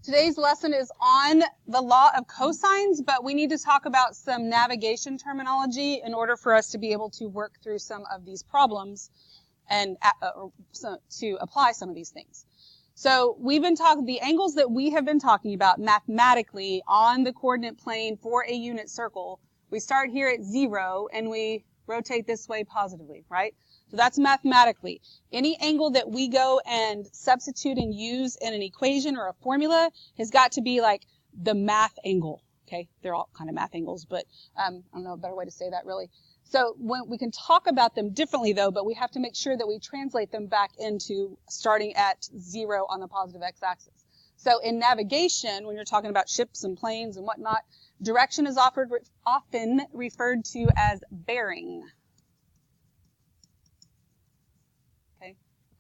Today's lesson is on the law of cosines, but we need to talk about some navigation terminology in order for us to be able to work through some of these problems and to apply some of these things. So we've been talking, the angles that we have been talking about mathematically on the coordinate plane for a unit circle, we start here at 0 and we rotate this way positively, right? So that's mathematically. Any angle that we go and substitute and use in an equation or a formula has got to be like the math angle, okay? They're all kind of math angles, but I don't know a better way to say that really. So when we can talk about them differently though, but we have to make sure that we translate them back into starting at 0 on the positive x-axis. So in navigation, when you're talking about ships and planes and whatnot, direction is often referred to as bearing.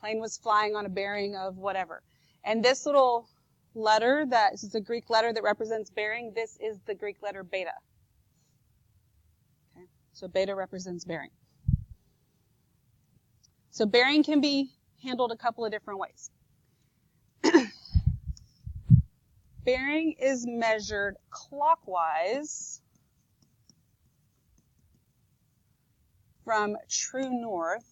Plane was flying on a bearing of whatever. And this little letter, this is a Greek letter that represents bearing, this is the Greek letter beta. Okay, so beta represents bearing. So bearing can be handled a couple of different ways. Bearing is measured clockwise from true north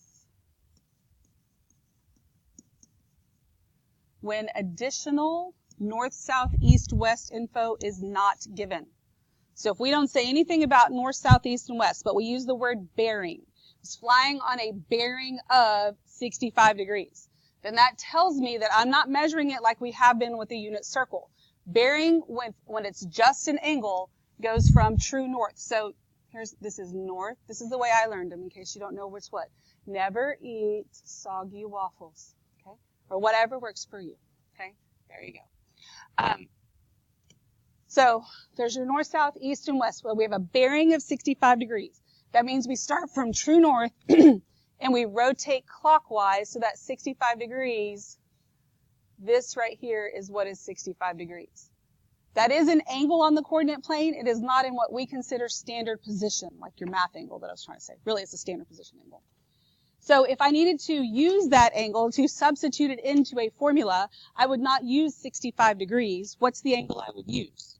when additional north, south, east, west info is not given. So if we don't say anything about north, south, east, and west, but we use the word bearing, it's flying on a bearing of 65 degrees, then that tells me that I'm not measuring it like we have been with the unit circle. Bearing, when it's just an angle, goes from true north. So this is north. This is the way I learned them in case you don't know which what. Never eat soggy waffles. Or whatever works for you, okay? There you go. So there's your north, south, east, and west. Well, we have a bearing of 65 degrees. That means we start from true north and we rotate clockwise so that 65 degrees, this right here is what is 65 degrees. That is an angle on the coordinate plane. It is not in what we consider standard position, like your math angle that I was trying to say. Really, it's a standard position angle. So if I needed to use that angle to substitute it into a formula, I would not use 65 degrees. What's the angle I would use?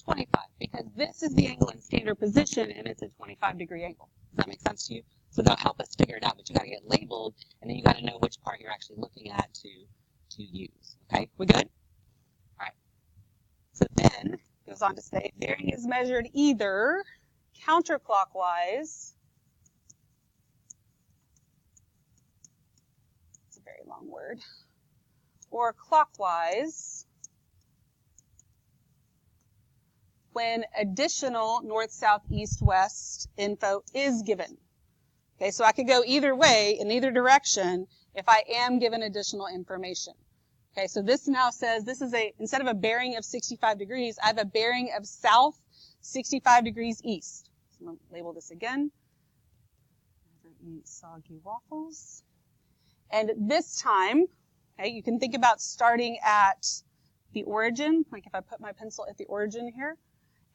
25, because this is the angle in standard position, and it's a 25-degree angle. Does that make sense to you? So that'll help us figure it out, but you got to get labeled, and then you got to know which part you're actually looking at to use. Okay, we good? All right. So then it goes on to say bearing is measured either counterclockwise. Very long word, or clockwise when additional north, south, east, west info is given. Okay, so I could go either way in either direction if I am given additional information. Okay, so this now says this is instead of a bearing of 65 degrees, I have a bearing of south 65 degrees east. So I'm going to label this again. Never eat soggy waffles. And this time, okay, you can think about starting at the origin, like if I put my pencil at the origin here,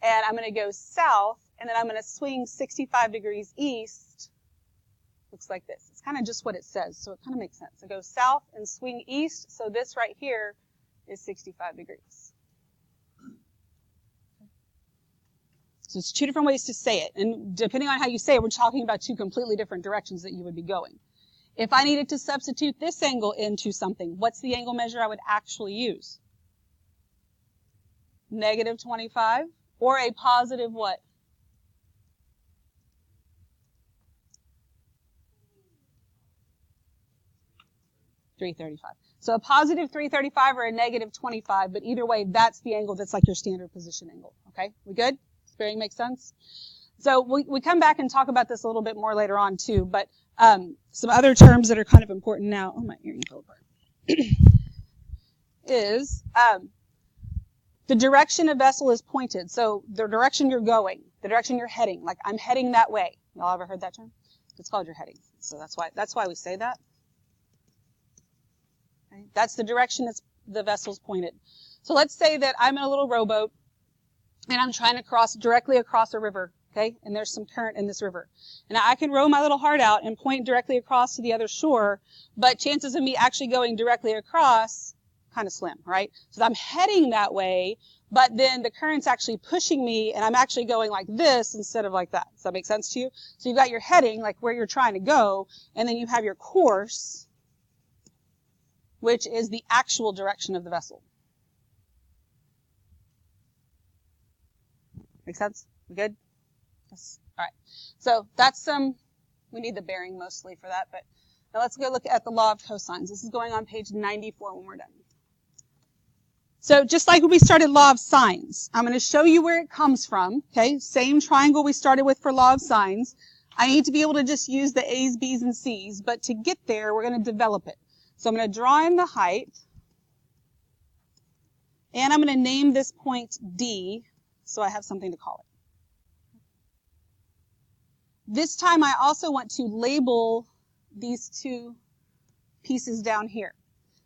and I'm going to go south, and then I'm going to swing 65 degrees east. Looks like this. It's kind of just what it says, so it kind of makes sense. So go south and swing east, so this right here is 65 degrees. So it's two different ways to say it, and depending on how you say it, we're talking about two completely different directions that you would be going. If I needed to substitute this angle into something, what's the angle measure I would actually use? Negative 25 or a positive what? .335. So a positive 335 or a negative 25, but either way, that's the angle that's like your standard position angle. Okay, we good? Does bearing make sense? So we come back and talk about this a little bit more later on too, but some other terms that are kind of important now, oh my earring fell apart, is the direction a vessel is pointed. So the direction you're going, the direction you're heading, like I'm heading that way. Y'all ever heard that term? It's called your heading. So that's why we say that. Okay? That's the direction the vessel's pointed. So let's say that I'm in a little rowboat and I'm trying to cross directly across a river. Okay, and there's some current in this river. And I can row my little heart out and point directly across to the other shore, but chances of me actually going directly across kind of slim, right? So I'm heading that way, but then the current's actually pushing me, and I'm actually going like this instead of like that. Does that make sense to you? So you've got your heading, like where you're trying to go, and then you have your course, which is the actual direction of the vessel. Make sense? We good? Yes. All right. So that's we need the bearing mostly for that, but now let's go look at the law of cosines. This is going on page 94 when we're done. So just like when we started law of sines, I'm going to show you where it comes from. Okay, same triangle we started with for law of sines. I need to be able to just use the A's, B's, and C's, but to get there, we're going to develop it. So I'm going to draw in the height, and I'm going to name this point D, so I have something to call it. This time I also want to label these two pieces down here.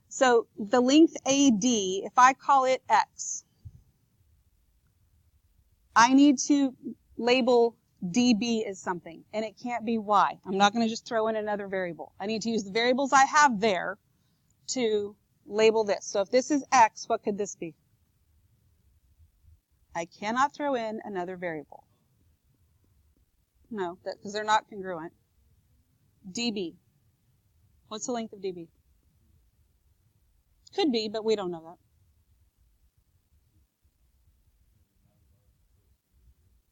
So the length AD, if I call it X, I need to label DB as something, and it can't be Y. I'm not going to just throw in another variable. I need to use the variables I have there to label this. So if this is X, what could this be? I cannot throw in another variable. No, because they're not congruent. DB. What's the length of DB? Could be, but we don't know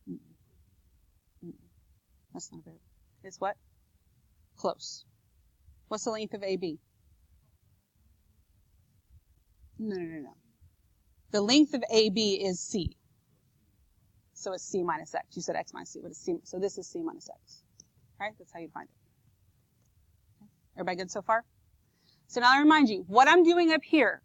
that. That's not a variable. It's what? Close. What's the length of AB? No. The length of AB is C. So it's C minus X. You said X minus C, but it's C. So this is C minus X. All right, that's how you find it. Everybody good so far? So now I remind you, what I'm doing up here,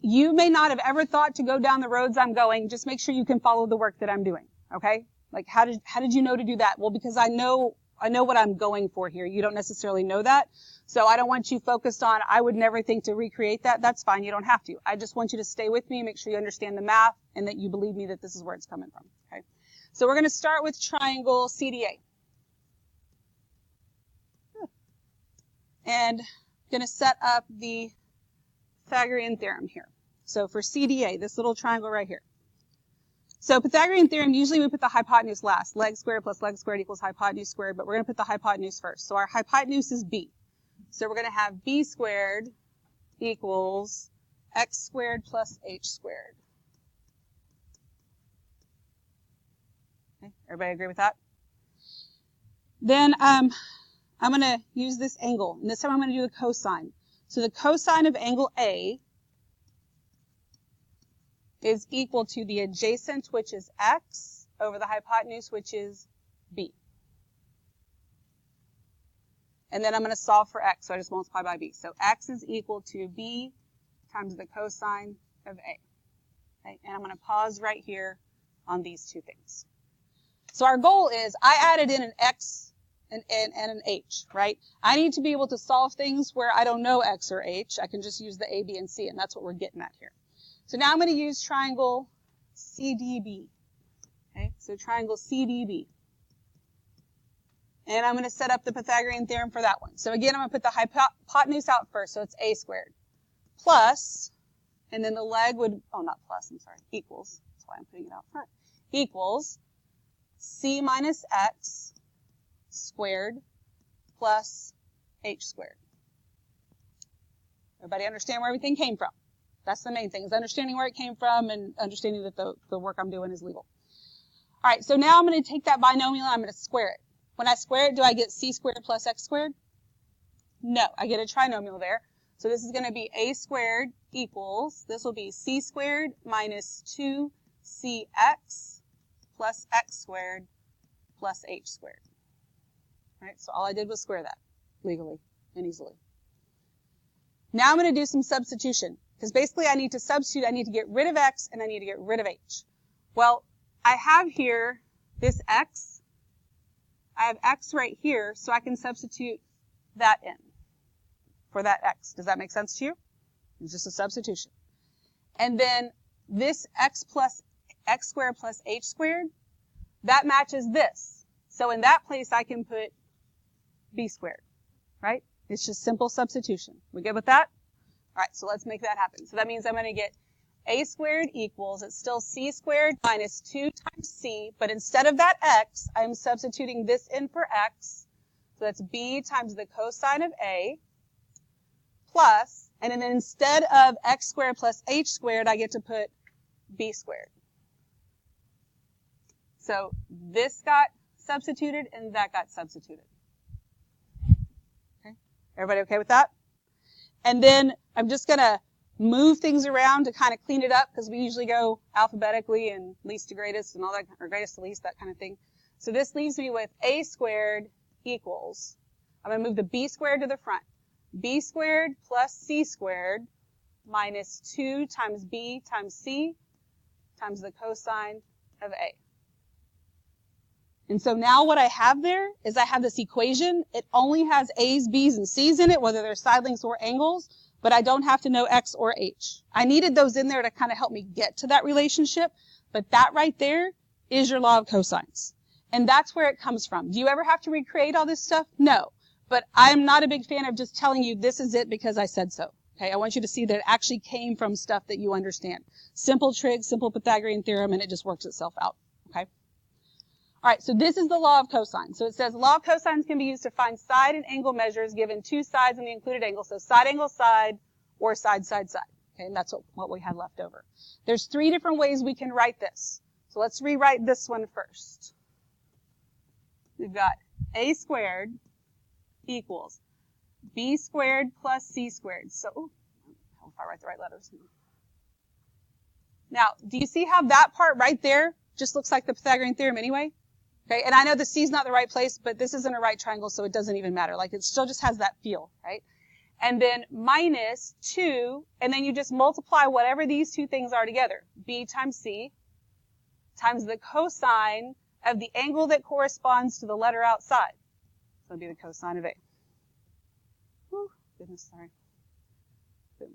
you may not have ever thought to go down the roads I'm going. Just make sure you can follow the work that I'm doing. Okay? Like how did you know to do that? Well, because I know what I'm going for here. You don't necessarily know that. So I don't want you focused on, I would never think to recreate that. That's fine. You don't have to. I just want you to stay with me, make sure you understand the math, and that you believe me that this is where it's coming from. Okay? So we're going to start with triangle CDA. And I'm going to set up the Pythagorean theorem here. So for CDA, this little triangle right here. So Pythagorean theorem, usually we put the hypotenuse last. Leg squared plus leg squared equals hypotenuse squared, but we're going to put the hypotenuse first. So our hypotenuse is B. So we're going to have B squared equals X squared plus H squared. Okay, everybody agree with that? Then I'm going to use this angle, and this time I'm going to do the cosine. So the cosine of angle A is equal to the adjacent, which is X, over the hypotenuse, which is B. And then I'm going to solve for X, so I just multiply by B. So X is equal to B times the cosine of A. Okay? And I'm going to pause right here on these two things. So our goal is, I added in an X and an H, right? I need to be able to solve things where I don't know X or H. I can just use the A, B, and C, and that's what we're getting at here. So now I'm going to use triangle CDB. Okay, so triangle CDB. And I'm going to set up the Pythagorean theorem for that one. So again, I'm going to put the hypotenuse out first, so it's A squared. Plus, and then the leg would, not plus, I'm sorry, equals. That's why I'm putting it out front. Equals C minus X squared plus H squared. Everybody understand where everything came from? That's the main thing, is understanding where it came from and understanding that the work I'm doing is legal. All right, so now I'm going to take that binomial and I'm going to square it. When I square it, do I get C squared plus X squared? No, I get a trinomial there. So this is going to be A squared equals, this will be C squared minus 2CX plus X squared plus H squared. All right, so all I did was square that legally and easily. Now I'm going to do some substitution. Because basically I need to substitute, I need to get rid of X and I need to get rid of H. Well, I have here this X. I have X right here, so I can substitute that in for that X. Does that make sense to you? It's just a substitution. And then this X squared plus H squared, that matches this. So in that place I can put B squared, right? It's just simple substitution. We good with that? All right, so let's make that happen. So that means I'm going to get a squared equals, it's still c squared minus 2 times c, but instead of that x, I'm substituting this in for x. So that's b times the cosine of a plus, and then instead of x squared plus h squared, I get to put b squared. So this got substituted and that got substituted. Okay, everybody okay with that? And then I'm just going to move things around to kind of clean it up because we usually go alphabetically and least to greatest and all that, or greatest to least, that kind of thing. So this leaves me with a squared equals, I'm going to move the b squared to the front. B squared plus c squared minus 2 times b times c times the cosine of a. And so now what I have there is I have this equation. It only has a's, b's, and c's in it, whether they're side lengths or angles, but I don't have to know x or h. I needed those in there to kind of help me get to that relationship, but that right there is your law of cosines. And that's where it comes from. Do you ever have to recreate all this stuff? No. But I'm not a big fan of just telling you this is it because I said so. Okay, I want you to see that it actually came from stuff that you understand. Simple trig, simple Pythagorean theorem, and it just works itself out. Okay? All right, so this is the law of cosines. So it says law of cosines can be used to find side and angle measures given two sides in the included angle. So side, angle, side, or side, side, side. Okay, and that's what we had left over. There's 3 different ways we can write this. So let's rewrite this one first. We've got a squared equals b squared plus c squared. So, I hope I write the right letters. Now, do you see how that part right there just looks like the Pythagorean theorem anyway? Okay, and I know the c's not the right place, but this isn't a right triangle, so it doesn't even matter. Like, it still just has that feel, right? And then minus 2, and then you just multiply whatever these two things are together. B times c times the cosine of the angle that corresponds to the letter outside. So it'll be the cosine of a. Whew, goodness, sorry. Boom.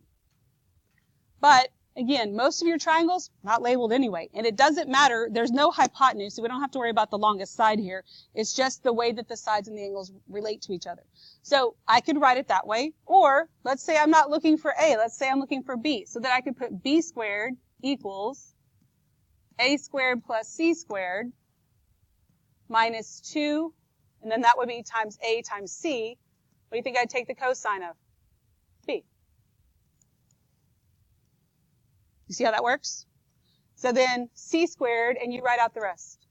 But again, most of your triangles not labeled anyway, and it doesn't matter. There's no hypotenuse, so we don't have to worry about the longest side here. It's just the way that the sides and the angles relate to each other. So I could write it that way, or let's say I'm not looking for a. Let's say I'm looking for b, so that I could put b squared equals a squared plus c squared minus 2, and then that would be times a times c. What do you think I'd take the cosine of? B. You see how that works? So then c squared, and you write out the rest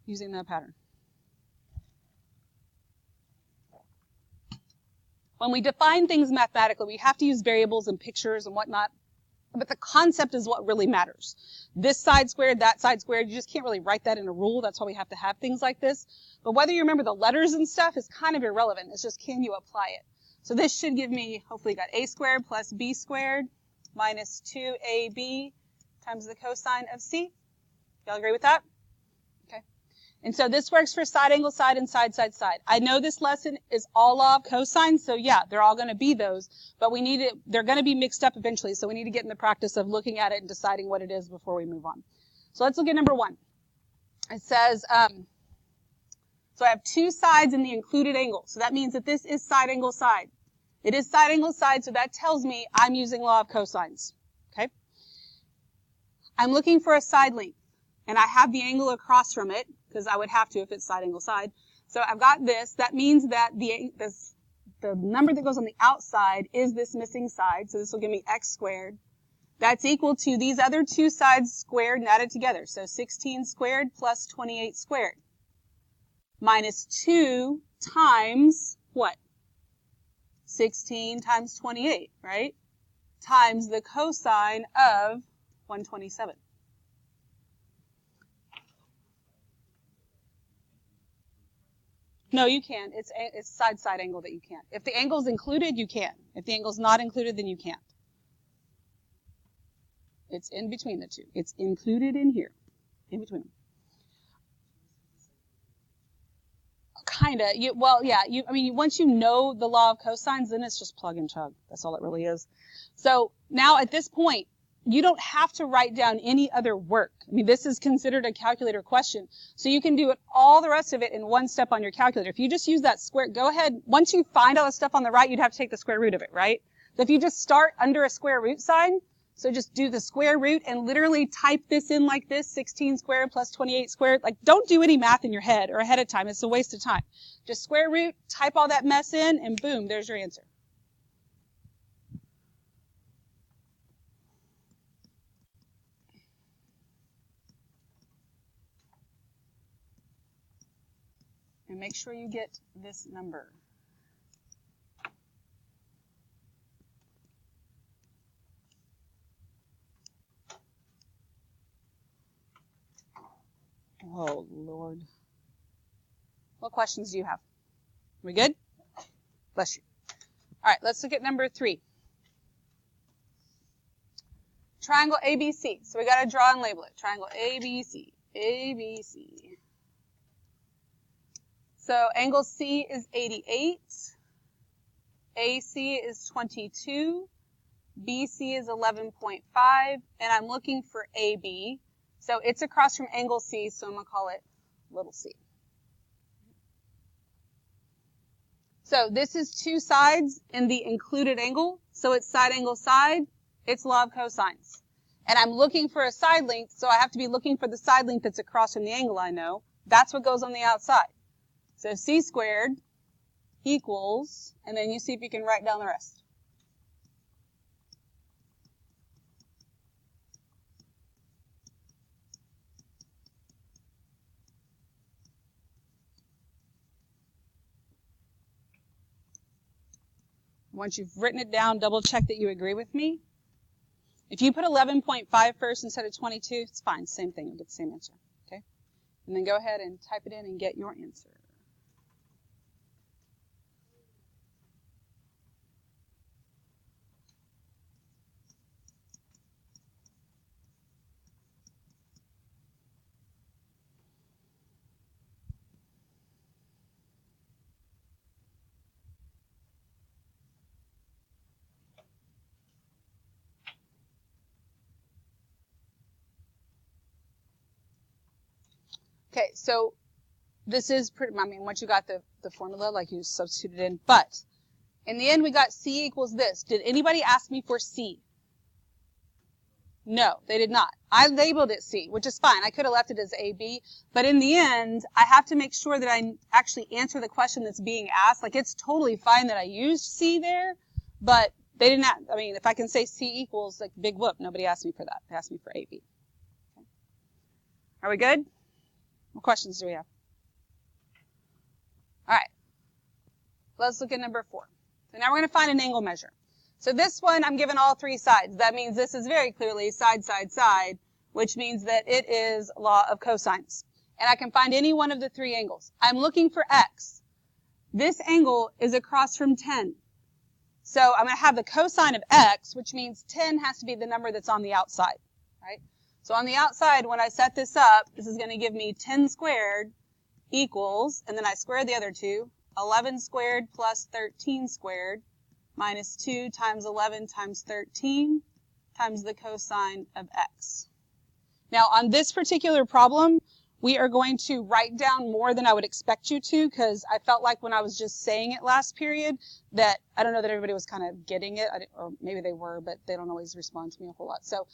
using that pattern. When we define things mathematically, we have to use variables and pictures and whatnot, but the concept is what really matters. This side squared, that side squared, you just can't really write that in a rule. That's why we have to have things like this. But whether you remember the letters and stuff is kind of irrelevant. It's just, can you apply it? So this should give me, hopefully, got a squared plus b squared minus 2ab times the cosine of c. Y'all agree with that? Okay. And so this works for side, angle, side, and side, side, side. I know this lesson is all law of cosines, so yeah, they're all going to be those, but we need it, they're going to be mixed up eventually, so we need to get in the practice of looking at it and deciding what it is before we move on. So let's look at number 1. It says, so I have 2 sides in the included angle, so that means that this is side, angle, side. It is side, angle, side, so that tells me I'm using law of cosines, okay? I'm looking for a side length, and I have the angle across from it, because I would have to if it's side, angle, side. So I've got this. That means that the number that goes on the outside is this missing side, so this will give me x squared. That's equal to these other 2 sides squared and added together, so 16 squared plus 28 squared. Minus 2 times what? 16 times 28, right? Times the cosine of 127. No, you can. It's side angle that you can't. If the angle's included, you can. If the angle's not included, then you can't. It's in between the two. It's included in here, in between them. Kinda. Once you know the law of cosines, then it's just plug and chug. That's all it really is. So now at this point, you don't have to write down any other work. I mean, this is considered a calculator question. So you can do it all the rest of it in one step on your calculator. If you just use that square, go ahead. Once you find all the stuff on the right, you'd have to take the square root of it, right? if you just start under a square root sign, so just do the square root and literally type this in like this, 16 squared plus 28 squared. Like, don't do any math in your head or ahead of time. It's a waste of time. Just square root, type all that mess in, and boom, there's your answer. And make sure you get this number. Oh, Lord. What questions do you have? We good? Bless you. All right, let's look at number 3. Triangle ABC. So we got to draw and label it. Triangle ABC. ABC. So angle C is 88. AC is 22. BC is 11.5. And I'm looking for AB. So it's across from angle C, so I'm going to call it little c. So this is 2 sides in the included angle. So it's side angle side. It's law of cosines. And I'm looking for a side length, so I have to be looking for the side length that's across from the angle I know. That's what goes on the outside. So c squared equals, and then you see if you can write down the rest. Once you've written it down, double check that you agree with me. If you put 11.5 first instead of 22, it's fine. Same thing. You'll get the same answer. Okay? And then go ahead and type it in and get your answer. Okay, so this is pretty, I mean, once you got the formula, like you substituted in, but in the end we got C equals this. Did anybody ask me for C? No, they did not. I labeled it C, which is fine. I could have left it as AB, but in the end, I have to make sure that I actually answer the question that's being asked. Like, it's totally fine that I used C there, but they didn't, I mean, if I can say C equals, like, big whoop, nobody asked me for that. They asked me for AB. Okay. Are we good? What questions do we have? All right. Let's look at number 4. So now we're going to find an angle measure. So this one, I'm given all 3 sides. That means this is very clearly side, side, side, which means that it is law of cosines. And I can find any one of the 3 angles. I'm looking for x. This angle is across from 10. So I'm going to have the cosine of x, which means 10 has to be the number that's on the outside, right? So on the outside, when I set this up, this is going to give me 10 squared equals, and then I square the other 2, 11 squared plus 13 squared minus 2 times 11 times 13 times the cosine of x. Now on this particular problem, we are going to write down more than I would expect you to, because I felt like when I was just saying it last period that I don't know that everybody was kind of getting it, or maybe they were, but they don't always respond to me a whole lot. So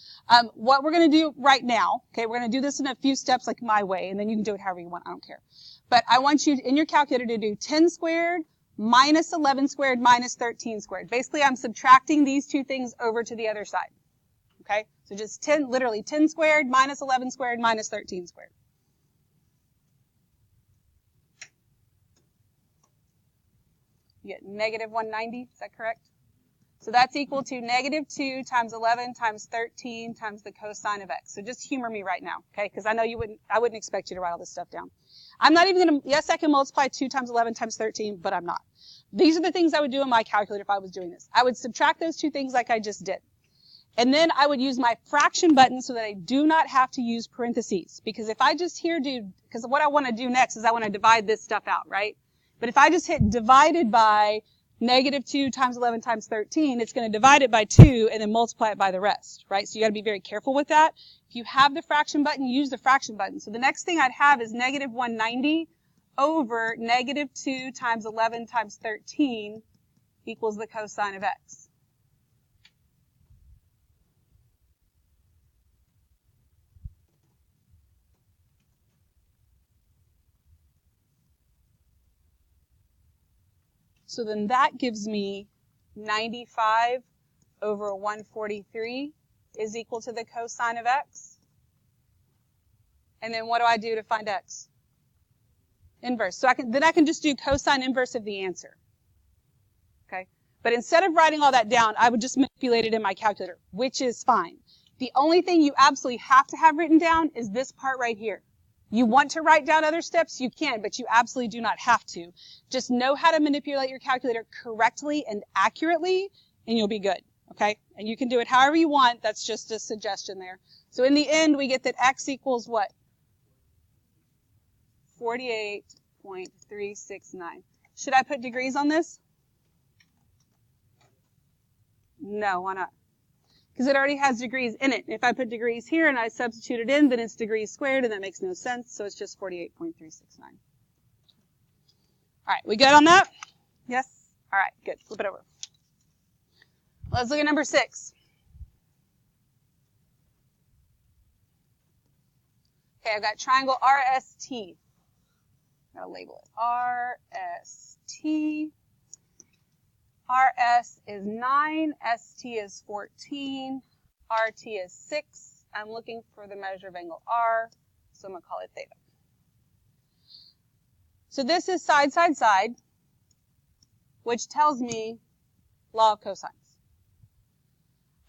what we're going to do right now, okay, we're going to do this in a few steps like my way, and then you can do it however you want. I don't care. But I want you in your calculator to do 10 squared minus 11 squared minus 13 squared. Basically, I'm subtracting these 2 things over to the other side. Okay? So just 10, literally 10 squared minus 11 squared minus 13 squared. You get negative 190, is that correct? So that's equal to negative 2 times 11 times 13 times the cosine of x. So just humor me right now, okay? Because I know I wouldn't expect you to write all this stuff down. I'm not even going to, yes, I can multiply 2 times 11 times 13, but I'm not. These are the things I would do in my calculator if I was doing this. I would subtract those 2 things like I just did. And then I would use my fraction button so that I do not have to use parentheses. Because if I just here do, because what I want to do next is I want to divide this stuff out, right? But if I just hit divided by negative 2 times 11 times 13, it's going to divide it by 2 and then multiply it by the rest, right? So you got to be very careful with that. If you have the fraction button, use the fraction button. So the next thing I'd have is negative 190 over negative 2 times 11 times 13 equals the cosine of x. So then that gives me 95 over 143 is equal to the cosine of x. And then what do I do to find x? Inverse. So then I can just do cosine inverse of the answer. Okay? But instead of writing all that down, I would just manipulate it in my calculator, which is fine. The only thing you absolutely have to have written down is this part right here. You want to write down other steps, you can, but you absolutely do not have to. Just know how to manipulate your calculator correctly and accurately, and you'll be good. Okay? And you can do it however you want. That's just a suggestion there. So in the end, we get that x equals what? 48.369. Should I put degrees on this? No, why not? Because it already has degrees in it. If I put degrees here and I substitute it in, then it's degrees squared, and that makes no sense, so it's just 48.369. All right, we good on that? Yes? All right, good. Flip it over. Let's look at number 6. Okay, I've got triangle RST. I'm going to label it RST. RS is 9, ST is 14, RT is 6. I'm looking for the measure of angle R, so I'm going to call it theta. So this is side, side, side, which tells me law of cosines.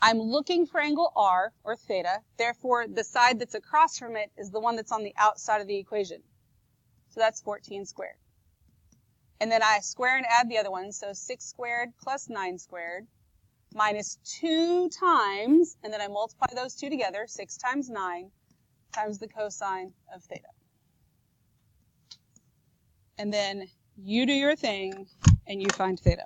I'm looking for angle R, or theta, therefore the side that's across from it is the one that's on the outside of the equation. So that's 14 squared. And then I square and add the other one, so 6 squared plus 9 squared minus 2 times, and then I multiply those two together, 6 times 9 times the cosine of theta. And then you do your thing, and you find theta.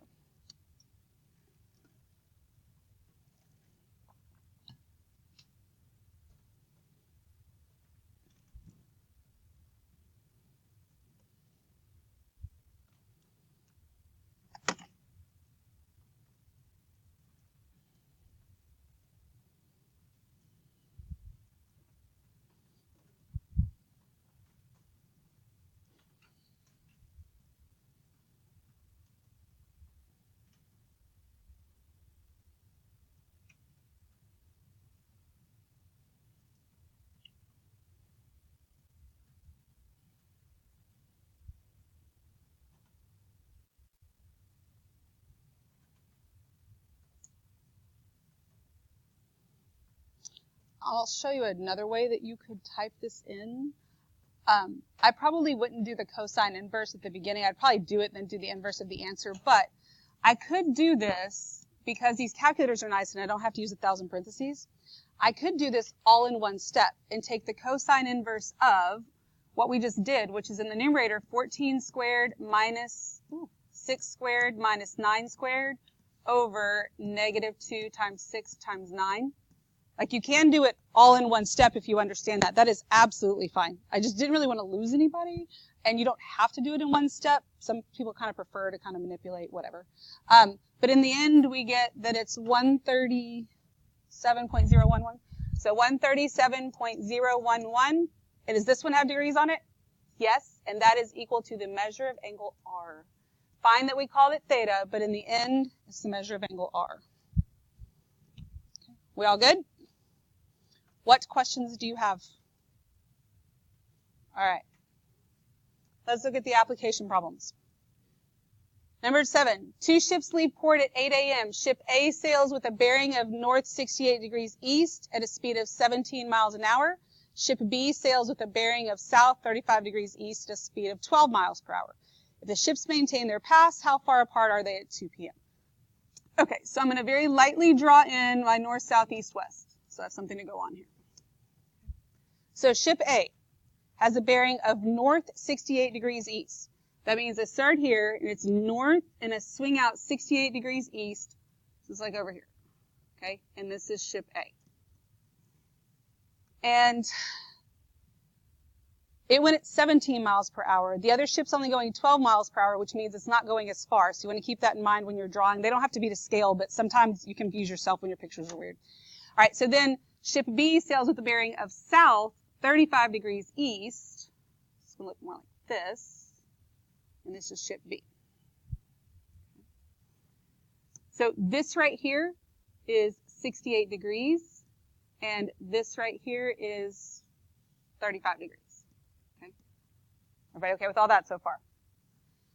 I'll show you another way that you could type this in. I probably wouldn't do the cosine inverse at the beginning. I'd probably do it and then do the inverse of the answer. But I could do this because these calculators are nice and I don't have to use 1,000 parentheses. I could do this all in one step and take the cosine inverse of what we just did, which is in the numerator 14 squared minus 6 squared minus 9 squared over negative 2 times 6 times 9. Like, you can do it all in one step if you understand that. That is absolutely fine. I just didn't really want to lose anybody, and you don't have to do it in one step. Some people kind of prefer to kind of manipulate, whatever. But in the end, we get that it's 137.011. So 137.011. And does this one have degrees on it? Yes, and that is equal to the measure of angle R. Fine that we called it theta, but in the end, it's the measure of angle R. We all good? What questions do you have? All right. Let's look at the application problems. Number 7, 2 ships leave port at 8 a.m. Ship A sails with a bearing of north 68 degrees east at a speed of 17 miles an hour. Ship B sails with a bearing of south 35 degrees east at a speed of 12 miles per hour. If the ships maintain their paths, how far apart are they at 2 p.m.? Okay, so I'm going to very lightly draw in my north, south, east, west. So I have something to go on here. So ship A has a bearing of north 68 degrees east. That means I start here, and it's north, and I swing out 68 degrees east. So it's like over here. Okay? And this is ship A. And it went at 17 miles per hour. The other ship's only going 12 miles per hour, which means it's not going as far. So you want to keep that in mind when you're drawing. They don't have to be to scale, but sometimes you confuse yourself when your pictures are weird. All right, so then ship B sails with a bearing of south 35 degrees east. It's going to look more like this. And this is ship B. So this right here is 68 degrees, and this right here is 35 degrees. Okay. Everybody okay with all that so far?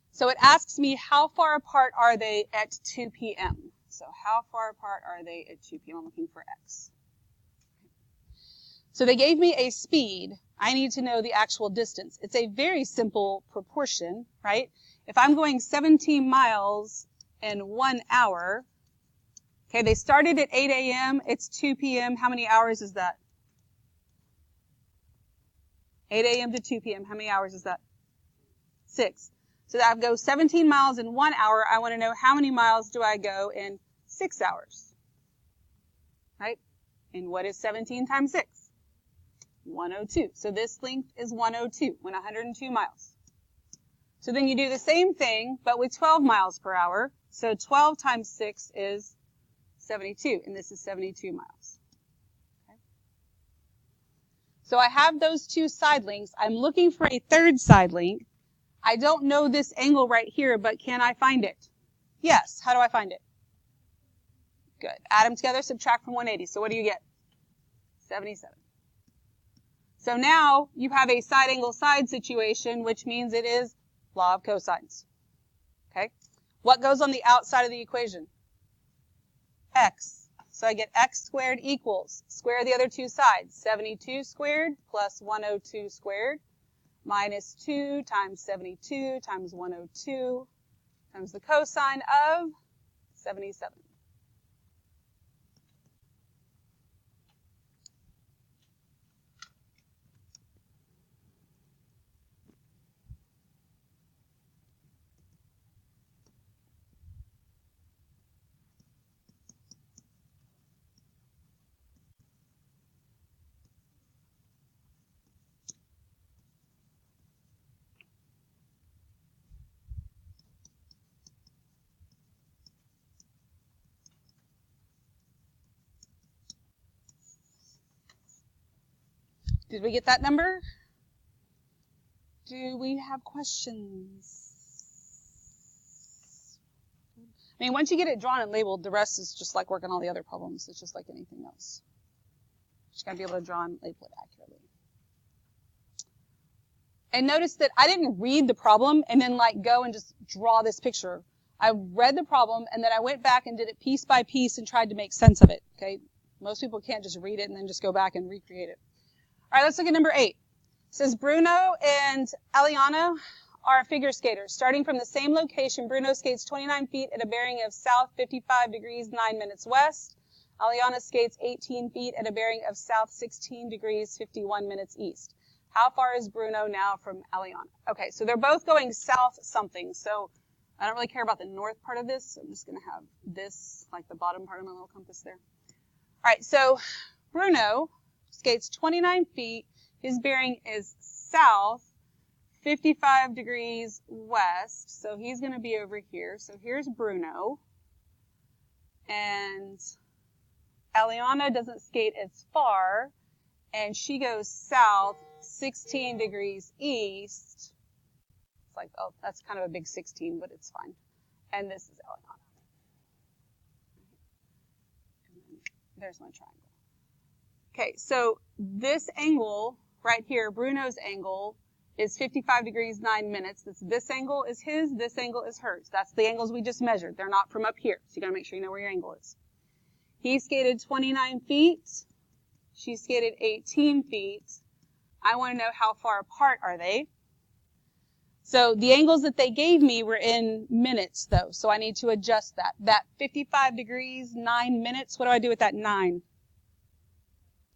So it asks me how far apart are they at 2 p.m. So how far apart are they at 2 p.m.? I'm looking for x. So they gave me a speed. I need to know the actual distance. It's a very simple proportion, right? If I'm going 17 miles in 1 hour, okay, they started at 8 a.m., it's 2 p.m., how many hours is that? 8 a.m. to 2 p.m., how many hours is that? 6. So that I go 17 miles in 1 hour, I want to know how many miles do I go in 6 hours, right? And what is 17 times 6? 102. So this length is 102, 102 miles. So then you do the same thing, but with 12 miles per hour. So 12 times 6 is 72, and this is 72 miles. Okay. So I have those two side lengths. I'm looking for a third side length. I don't know this angle right here, but can I find it? Yes. How do I find it? Good. Add them together, subtract from 180. So what do you get? 77. So now you have a side angle side situation, which means it is law of cosines. Okay? What goes on the outside of the equation? X. So I get x squared equals, square the other two sides, 72 squared plus 102 squared minus 2 times 72 times 102 times the cosine of 77. Did we get that number? Do we have questions? I mean, once you get it drawn and labeled, the rest is just like working all the other problems. It's just like anything else. Just got to be able to draw and label it accurately. And notice that I didn't read the problem and then like go and just draw this picture. I read the problem and then I went back and did it piece by piece and tried to make sense of it. Okay? Most people can't just read it and then just go back and recreate it. All right, let's look at number 8. It says Bruno and Aliana are figure skaters. Starting from the same location, Bruno skates 29 feet at a bearing of south 55 degrees 9 minutes west. Aliana skates 18 feet at a bearing of south 16 degrees 51 minutes east. How far is Bruno now from Aliana? Okay, so they're both going south something. So I don't really care about the north part of this. So I'm just going to have this, like the bottom part of my little compass there. All right, so Bruno skates 29 feet. His bearing is south 55 degrees west. So he's going to be over here. So here's Bruno. And Aliana doesn't skate as far. And she goes south 16 degrees east. It's like, oh, that's kind of a big 16, but it's fine. And this is Aliana. There's my triangle. Okay, so this angle right here, Bruno's angle, is 55 degrees 9 minutes. This angle is his, this angle is hers. That's the angles we just measured. They're not from up here. So you got to make sure you know where your angle is. He skated 29 feet. She skated 18 feet. I want to know how far apart are they. So the angles that they gave me were in minutes, though. So I need to adjust that. That 55 degrees, 9 minutes, what do I do with that 9?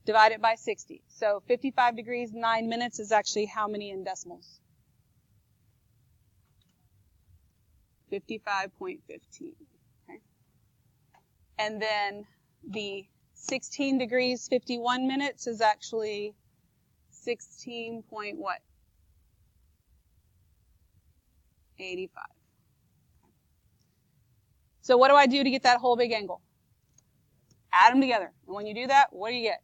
Divide it by 60. So 55 degrees, 9 minutes is actually how many in decimals? 55.15. Okay. And then the 16 degrees, 51 minutes is actually 16 point what? 85. So what do I do to get that whole big angle? Add them together. And when you do that, what do you get?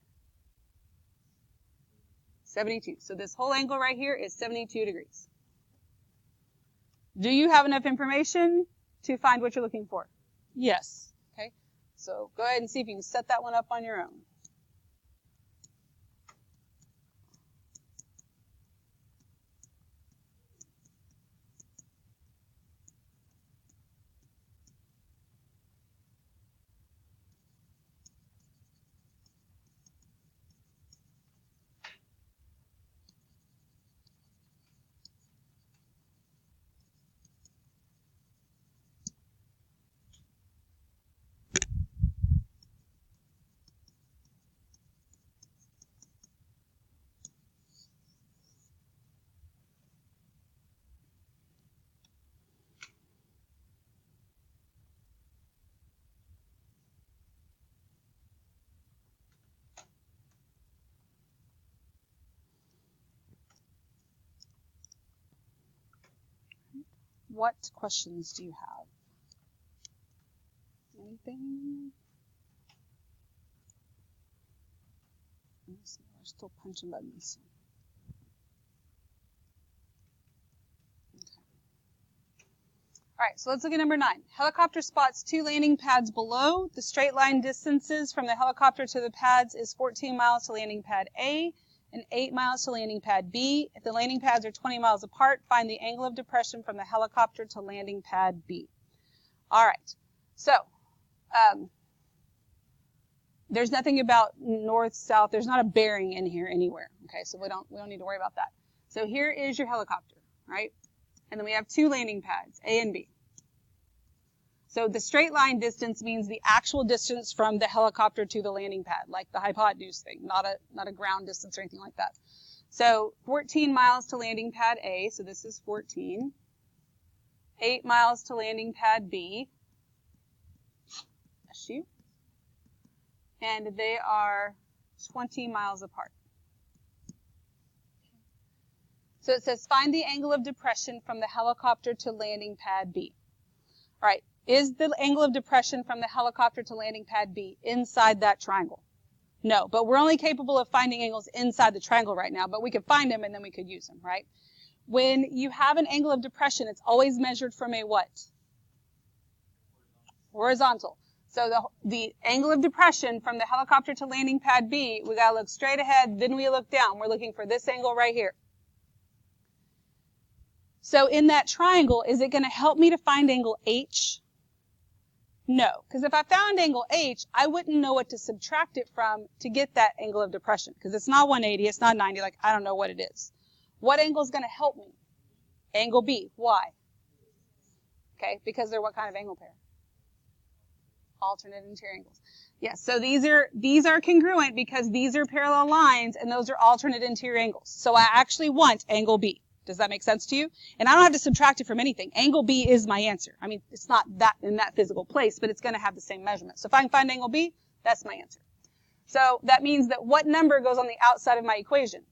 72. So this whole angle right here is 72 degrees. Do you have enough information to find what you're looking for? Yes. So go ahead and see if you can set that one up on your own. What questions do you have? Anything? We're still punching buttons. Okay. All right, so let's look at number 9. Helicopter spots 2 landing pads below. The straight line distances from the helicopter to the pads is 14 miles to landing pad A and 8 miles to landing pad B. If the landing pads are 20 miles apart, find the angle of depression from the helicopter to landing pad B. All right, so there's nothing about north, south. There's not a bearing in here anywhere. Okay, so we don't need to worry about that. So here is your helicopter, right? And then we have 2 landing pads, A and B. So the straight line distance means the actual distance from the helicopter to the landing pad, like the hypotenuse thing, not a ground distance or anything like that. So 14 miles to landing pad A, so this is 14. 8 miles to landing pad B. And they are 20 miles apart. So it says find the angle of depression from the helicopter to landing pad B. All right, is the angle of depression from the helicopter to landing pad B inside that triangle? No, but we're only capable of finding angles inside the triangle right now, but we could find them and then we could use them, right? When you have an angle of depression, it's always measured from a what? Horizontal. So the angle of depression from the helicopter to landing pad B, we got to look straight ahead, then we look down. We're looking for this angle right here. So in that triangle, is it going to help me to find angle H? No, because if I found angle H, I wouldn't know what to subtract it from to get that angle of depression, because it's not 180, it's not 90, like I don't know what it is. What angle is going to help me? Angle B. Why? Okay, because they're what kind of angle pair? Alternate interior angles. Yes, so these are congruent because these are parallel lines and those are alternate interior angles. So I actually want angle B. Does that make sense to you? And I don't have to subtract it from anything. Angle B is my answer. I mean, it's not that in that physical place, but it's going to have the same measurement. So if I can find angle B, that's my answer. So that means that what number goes on the outside of my equation?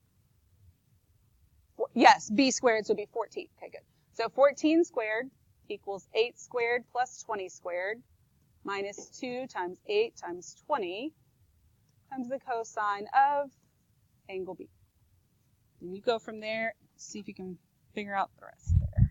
Yes, B squared, so it'd be 14. Okay, good. So 14 squared equals 8 squared plus 20 squared minus 2 times 8 times 20 times the cosine of angle B. And you go from there, see if you can figure out the rest there.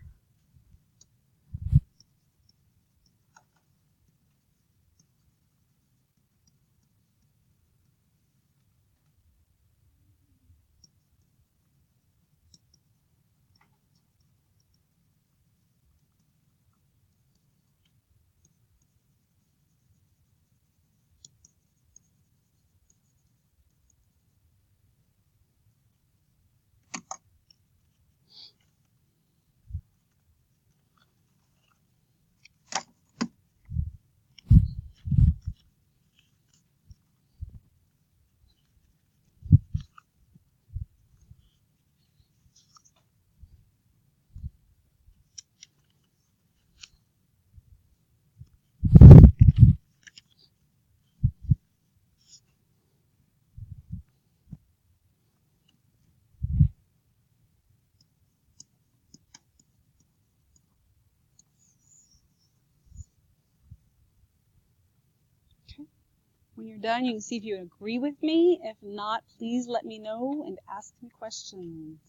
When you're done, you can see if you agree with me. If not, please let me know and ask me questions.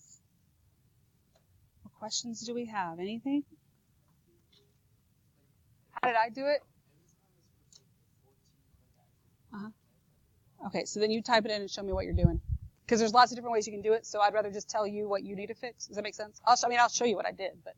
What questions do we have? Anything? How did I do it? Okay, so then you type it in and show me what you're doing. Because there's lots of different ways you can do it, so I'd rather just tell you what you need to fix. Does that make sense? I'll show you what I did, but